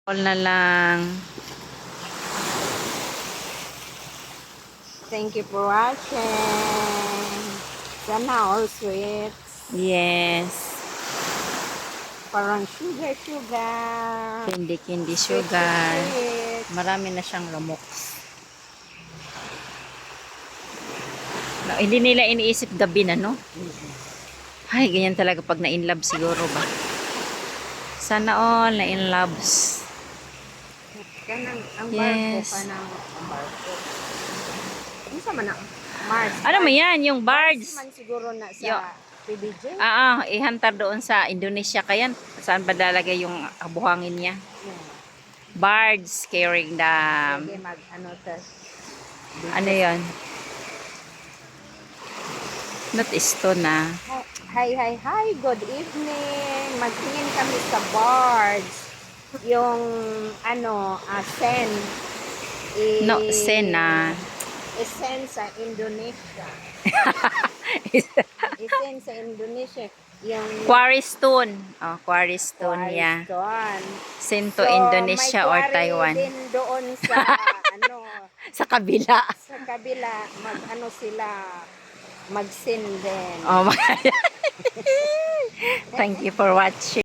All na lang. Thank you for watching. Sana all sweets. Yes. Parang sugar. Candy Sweet, sugar. sweet. Marami na siyang lamok. No, hindi nila iniisip gabi na, no? Ay, ganyan talaga pag na-inlove siguro ba? Sana all na-inloves. Kanang ang barko Yes. kanang ang barko. Ano sa man ang Mars? Ano mo yan? Yung Mars birds. man siguro na sa Yo. PBJ. Ihantar doon sa Indonesia. Kaya saan ba lalagay yung buhangin niya? Yeah. Birds carrying the... Pwede mag ano tas. ano yon? Not stone na. Hi. Good evening. Magtingin kami sa birds. Yung ano, sen. No, Sena. Isen sa Indonesia. Isen sa Indonesia. Yung Quarry stone. Oh, quarry stone, yeah. Quarry. Sent to Indonesia or may quarry Taiwan. din doon sa ano, Sa kabila. sa kabila mag-ano sila mag-send din. Oh my. Thank you for watching.